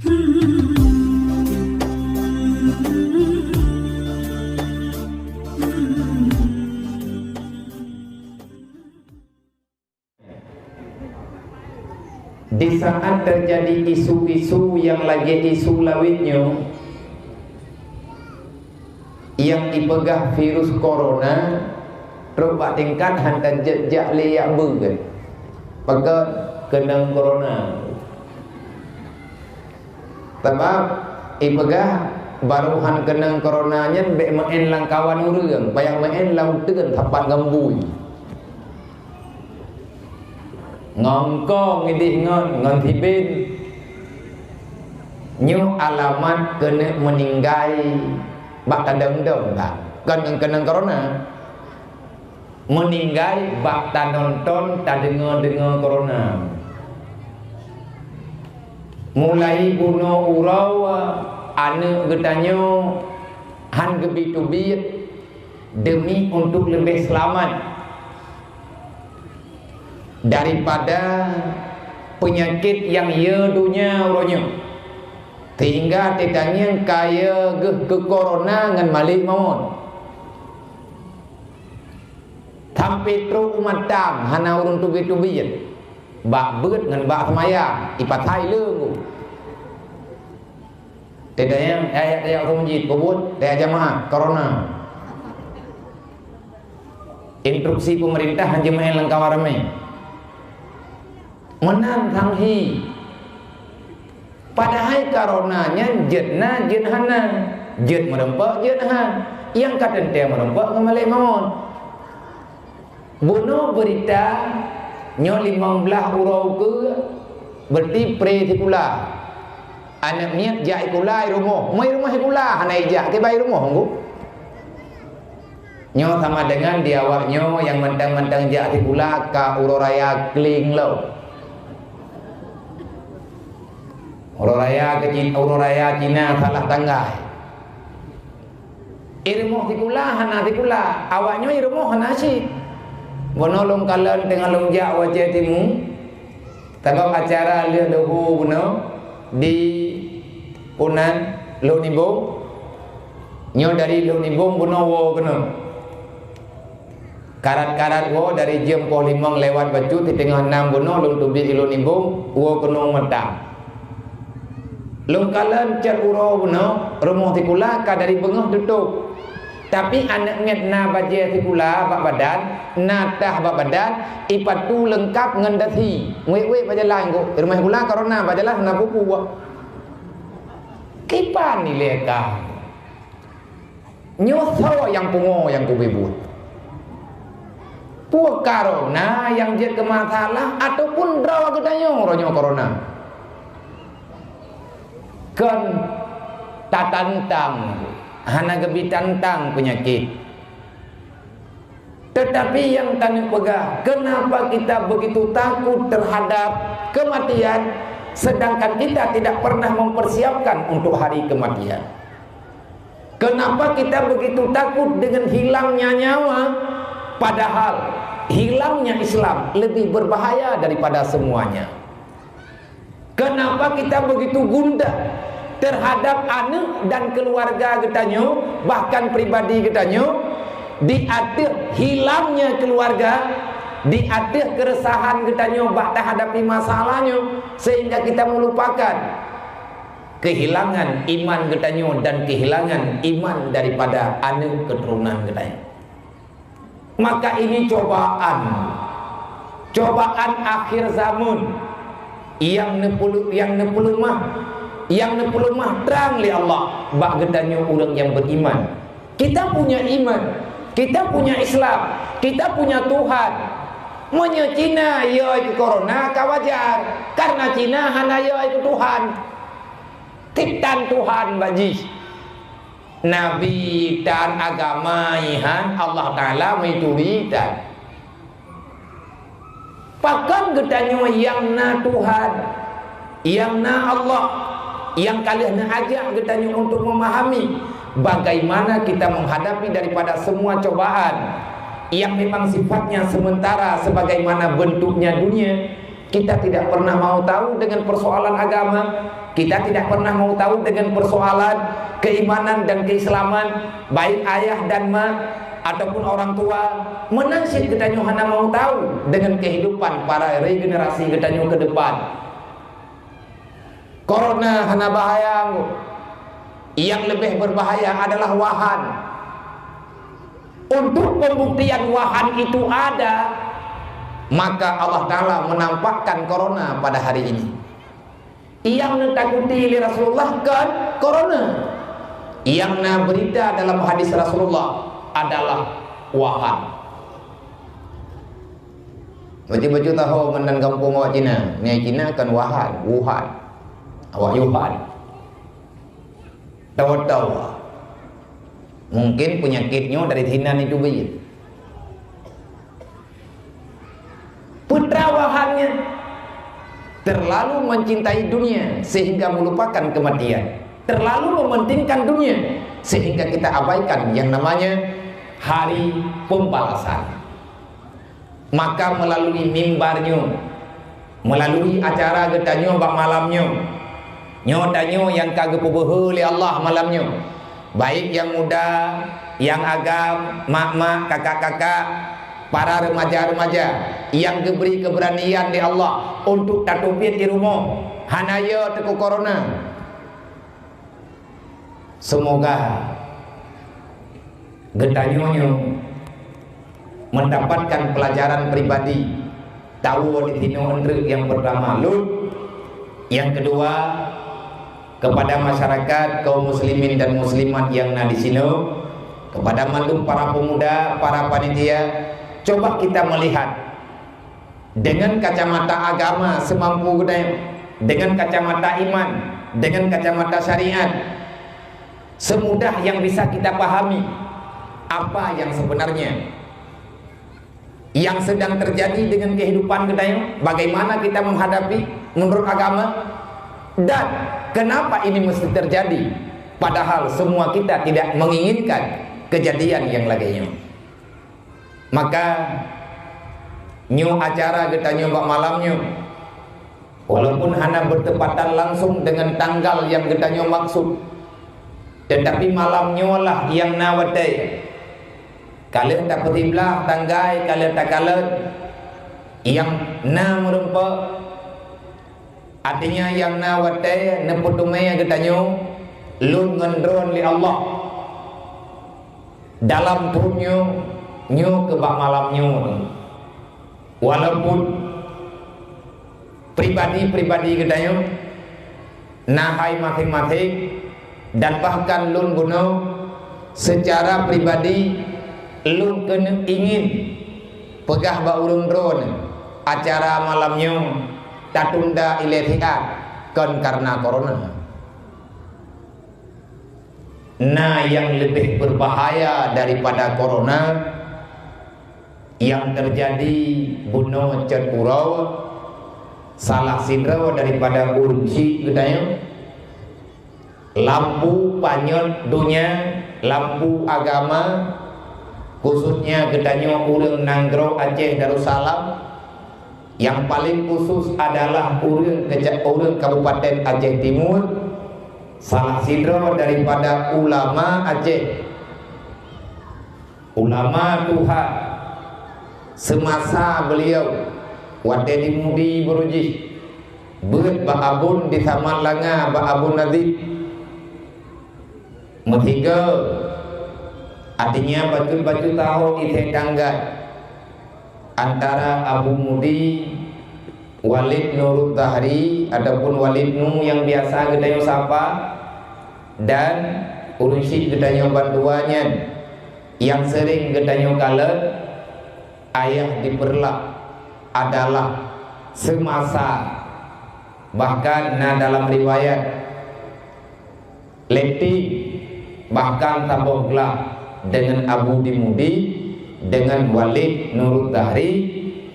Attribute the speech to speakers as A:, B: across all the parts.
A: Di saat terjadi isu-isu yang lagi isu lawitnya, yang dipegah virus corona, terubah tingkat hantar jejak liak bergen pegat kenang corona. Sebab ipegah baruhan kenang coronanya be main lang kawan urang, bayang main lang tegan tapan gambui. Ngongkong ngidih ngon tibin nyu alamat kena meninggai bak tandang-dang tak kenang corona meninggai bak nonton tak dengar corona, mulai bunuh urau ane getanyo han gebit-ubit demi untuk lebih selamat daripada penyakit yang ia dunia uronya, sehingga tetangnya kaya ke corona ngan malik mawon sampai terus umat tang hana urun tubi-tubian bak beut ngan bak semaya ipatai leung tetangnya ayat-ayat masjid kubut ayat jamaah corona instruksi pemerintah hanya main lengkawar ramai menang tanghi padahal coronanya jetna jenhana jet merempak jethan yang kata dia merempak ngamalik mawon bunuh berita nyo 15 urau ke berarti pre tikula anak niat jai kulai rumah mai rumah kula hanai jak ke bai rumah nggu nyo sama dengan diawaknyo yang mentang-mentang jak tikula ka uroraya kling lau. Ururaya Cina salah tanggai. Irmoh tikula hana tikula. Awaknya irmoh hana sih. Bonolong kalian tengah longjak wajah timu. Tabak acara lihat lahu buno di Unan Lunimbung. Nyo dari Lunimbung buno wo kena. Karat-karat wo dari jam 5 lewat baju di tengah 6 buno lung tubi Lunimbung wo kena metang. Lungkalan cat urau buno rumah tikula ka dari bengah tutup. Tapi anak miat na baje tikula bak badan, natah bak badan, ipatu lengkap ngendati. Ngwe bajalan go. Rumah tikula corona bajalan na buku wa. Kipan ni leka. Nyoso yang pungo yang kubibut. Puak corona yang jet ke masalah ataupun draw gedanyo ronyo corona. Kan tatantang hana gebi tantang penyakit, tetapi yang tanya pegah kenapa kita begitu takut terhadap kematian sedangkan kita tidak pernah mempersiapkan untuk hari kematian. Kenapa kita begitu takut dengan hilangnya nyawa padahal hilangnya Islam lebih berbahaya daripada semuanya. Kenapa kita begitu gundah terhadap anak dan keluarga getanyo, bahkan pribadi getanyo, diatir hilangnya keluarga, diatir keresahan getanyo bak hadapi masalahnya, sehingga kita melupakan kehilangan iman getanyo dan kehilangan iman daripada anak keturunan getanyo. Maka ini cobaan akhir zaman yang nepuluh mah terang li Allah bak gedanyo orang yang beriman. Kita punya iman, kita punya Islam, kita punya Tuhan. Monya Cina yoi ke corona kawajar karena Cina hana yoi ke Tuhan. Tiptan Tuhan baji. Nabi dan agama ihan Allah Taala mituritan. Pakan gedanyo yang na Tuhan, yang na Allah, yang kalian ajak getanyo untuk memahami bagaimana kita menghadapi daripada semua cobaan yang memang sifatnya sementara sebagaimana bentuknya dunia. Kita tidak pernah mau tahu dengan persoalan agama. Kita tidak pernah mau tahu dengan persoalan keimanan dan keislaman, baik ayah dan ma ataupun orang tua. Menasib kita hanya mau tahu dengan kehidupan para regenerasi kita ke depan. Corona hana bahaya. Yang lebih berbahaya adalah wahan. Untuk pembuktian wahan itu ada, maka Allah Ta'ala menampakkan corona pada hari ini. Yang ditakuti oleh Rasulullah kan corona. Yang berita dalam hadis Rasulullah adalah wahan. Baju-baju tahu mendan kampung awak Cina. Ni Cina kan wahan, Wuhan. Awak Yuhan. Tahu-tahu. Mungkin penyakitnya dari Cina ni juga ya. Putra wahannya terlalu mencintai dunia sehingga melupakan kematian. Terlalu mementingkan dunia sehingga kita abaikan yang namanya hari pembalasan. Maka melalui mimbarnya, melalui acara getanyo bak malamnya, nyotanyo yang kagak pubuh oleh Allah malamnya, baik yang muda, yang agam, mak-mak, kakak-kakak, para remaja-remaja yang diberi keberanian di Allah untuk tatupin di rumah hanaya teku corona. Semoga getanyonyo mendapatkan pelajaran pribadi, tahu di tinoendre yang pertama lu, yang kedua kepada masyarakat kaum muslimin dan muslimat yang di sini, kepada mantu para pemuda, para panitia, coba kita melihat dengan kacamata agama semampu kita, dengan kacamata iman, dengan kacamata syariat, semudah yang bisa kita pahami apa yang sebenarnya yang sedang terjadi dengan kehidupan kita, bagaimana kita menghadapi menurut agama, dan kenapa ini mesti terjadi padahal semua kita tidak menginginkan kejadian yang laginya. Maka nyu acara kita nyoba malamnya, walaupun hanya bertepatan langsung dengan tanggal yang kita nyoba maksud, tetapi malamnya lah yang nawadai. Kalian tak petiblah tanggai, kalian tak kalah yang merempak. Artinya yang nawadai neputumai kita nyu lun ngendron li Allah dalam turunnya nyu ke bak malamnya. Walaupun pribadi-pribadi kita nyu nahai masing-masing, dan bahkan lun guna secara pribadi lun kena ingin pegah ba urung drone acara malamnya tatunda iletiat kan karena corona. Nah, yang lebih berbahaya daripada corona yang terjadi bunuh cenurau salah sidra daripada urji gedanya, lampu panyot dunia, lampu agama, khususnya gedanya urang Nanggro Aceh Darussalam, yang paling khusus adalah urang Kabupaten Aceh Timur, salah sidra daripada ulama Aceh, ulama Tuhan semasa beliau wadai mudi beruji beut ba abun di Taman Langa ba Abun Nadib metiga, artinya batu-batu tahu itu tangga antara Abu Mudi, Walid Nurut Tahri ataupun Walid Nu yang biasa kita sapa, dan urusi kita bantuannya yang sering kita kalah ayah diperlak adalah semasa, bahkan dalam riwayat letih, bahkan tambah gelap dengan Abu Dimudi, dengan Walid Nurut Tahri,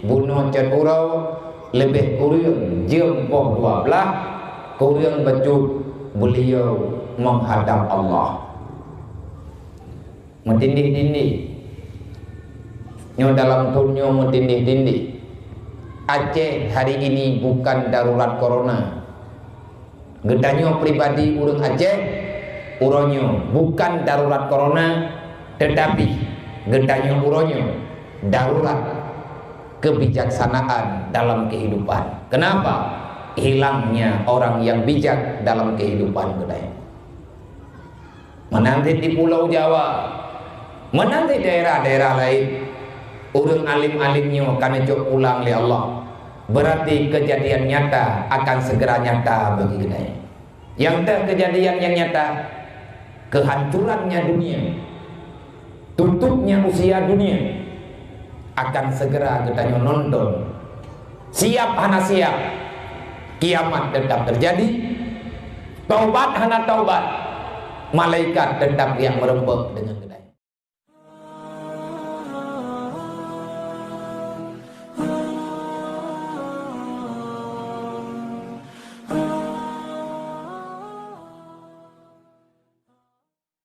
A: bunuh cenurau lebih kurang jempoh 12 kurang becut beliau menghadap Allah mentindih-tindih nyo dalam tunyo mentindih-tindih Aceh hari ini bukan darurat corona. Gedanyo pribadi urang Aceh, uronyo bukan darurat corona, tetapi gedanyo uronyo darurat kebijaksanaan dalam kehidupan. Kenapa? Hilangnya orang yang bijak dalam kehidupan gedanya. Menanti di Pulau Jawa, menanti daerah-daerah lain, urang alim-alimnya akan cok pulang oleh Allah. Berarti kejadian nyata akan segera nyata bagi kita. Yang kejadian yang nyata, kehancurannya dunia, tutupnya usia dunia, akan segera kita nonton. Siap hana siap, kiamat tetap terjadi. Taubat hana taubat, malaikat tetap yang merembek dengan